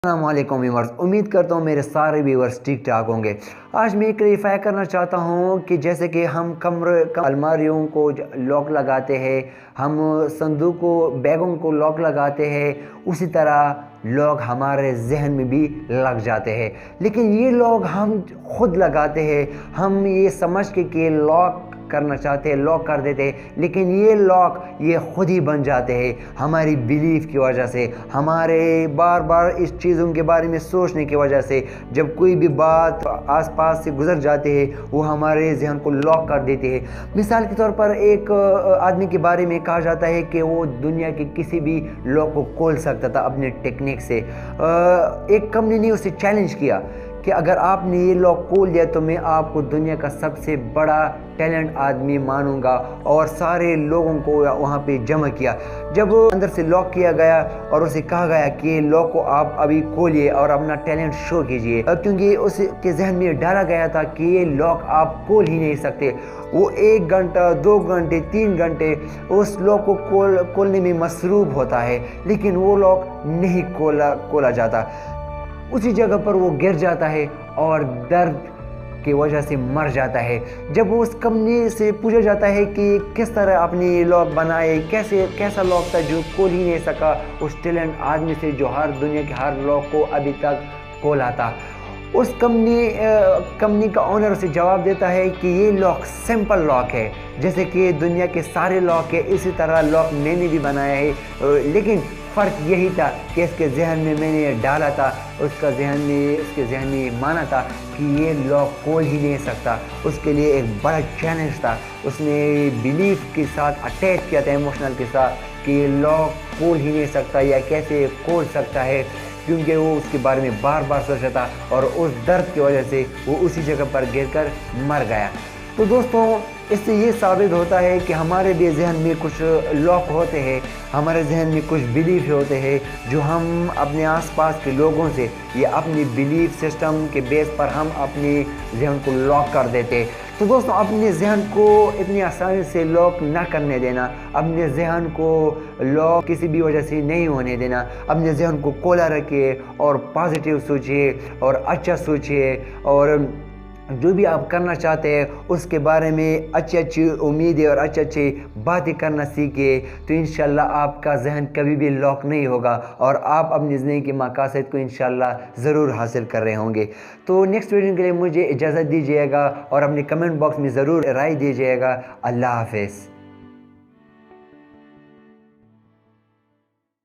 السلام علیکم ویورز، امید کرتا ہوں میرے سارے ویورز ٹھیک ٹھاک ہوں گے۔ آج میں کلیریفائی کرنا چاہتا ہوں کہ جیسے کہ ہم الماریوں کو لاک لگاتے ہیں، ہم صندوق کو بیگوں کو لاک لگاتے ہیں، اسی طرح لاک ہمارے ذہن میں بھی لگ جاتے ہیں۔ لیکن یہ لاک ہم خود لگاتے ہیں، ہم یہ سمجھ کے کہ لاک کرنا چاہتے ہیں، لاک کر دیتے ہیں، لیکن یہ لاک یہ خود ہی بن جاتے ہیں ہماری بیلیف کی وجہ سے، ہمارے بار بار اس چیزوں کے بارے میں سوچنے کی وجہ سے۔ جب کوئی بھی بات آس پاس سے گزر جاتے ہیں وہ ہمارے ذہن کو لاک کر دیتے ہیں۔ مثال کے طور پر ایک آدمی کے بارے میں کہا جاتا ہے کہ وہ دنیا کے کسی بھی لاک کو کھول سکتا تھا اپنے ٹیکنیک سے۔ ایک کمپنی نے اسے چیلنج کیا کہ اگر آپ نے یہ لاک کھول دیا تو میں آپ کو دنیا کا سب سے بڑا ٹیلنٹ آدمی مانوں گا، اور سارے لوگوں کو وہاں پہ جمع کیا۔ جب اندر سے لاک کیا گیا اور اسے کہا گیا کہ یہ لاک کو آپ ابھی کھولیے اور اپنا ٹیلنٹ شو کیجئے، کیونکہ اس کے ذہن میں ڈالا گیا تھا کہ یہ لاک آپ کھول ہی نہیں سکتے۔ وہ 1 گھنٹہ 2 گھنٹے 3 گھنٹے اس لاک کو کھولنے میں مصروف ہوتا ہے، لیکن وہ لاک نہیں کھولا جاتا۔ اسی جگہ پر وہ گر جاتا ہے اور درد کی وجہ سے مر جاتا ہے۔ جب اس کمپنی سے پوچھا جاتا ہے کہ کس طرح آپ نے یہ لاک بنائے، کیسا لاک تھا جو کھول ہی نہیں سکا اس ٹیلنٹ آدمی سے جو دنیا کے ہر لاک کو ابھی تک کھولا تھا۔ اس کمپنی کا اونر اسے جواب دیتا ہے کہ یہ لاک سمپل لاک ہے، جیسے کہ دنیا کے سارے لاک ہے، اسی طرح لاک میں نے بھی بنایا ہے، لیکن فرق یہی تھا کہ اس کے ذہن میں میں نے ڈالا تھا، اس کے ذہن میں یہ مانا تھا کہ یہ لاک کھول ہی نہیں سکتا۔ اس کے لیے ایک بڑا چیلنج تھا، اس نے بیلیف کے ساتھ اٹیچ کیا تھا، ایموشنل کے ساتھ، کہ یہ لاک کھول ہی نہیں سکتا یا کیسے کھول سکتا ہے، کیونکہ وہ اس کے بارے میں بار بار سوچا تھا، اور اس درد کی وجہ سے وہ اسی جگہ پر گر کر مر گیا۔ تو دوستوں، اس سے یہ ثابت ہوتا ہے کہ ہمارے بھی ذہن میں کچھ لاک ہوتے ہیں، ہمارے ذہن میں کچھ بیلیف ہوتے ہیں جو ہم اپنے آس پاس کے لوگوں سے یا اپنی بیلیف سسٹم کے بیس پر ہم اپنے ذہن کو لاک کر دیتے۔ تو دوستوں، اپنے ذہن کو اتنی آسانی سے لاک نہ کرنے دینا، اپنے ذہن کو لاک کسی بھی وجہ سے نہیں ہونے دینا، اپنے ذہن کو کھولا رکھیے اور پازیٹیو سوچیے اور اچھا سوچیے، اور جو بھی آپ کرنا چاہتے ہیں اس کے بارے میں اچھی امیدیں اور اچھی باتیں کرنا سیکھیے، تو انشاءاللہ آپ کا ذہن کبھی بھی لاک نہیں ہوگا اور آپ اپنی زندگی کے مقاصد کو انشاءاللہ ضرور حاصل کر رہے ہوں گے۔ تو نیکسٹ ویڈیو کے لیے مجھے اجازت دیجیے گا اور اپنے کمنٹ باکس میں ضرور رائے دیجیے گا۔ اللہ حافظ۔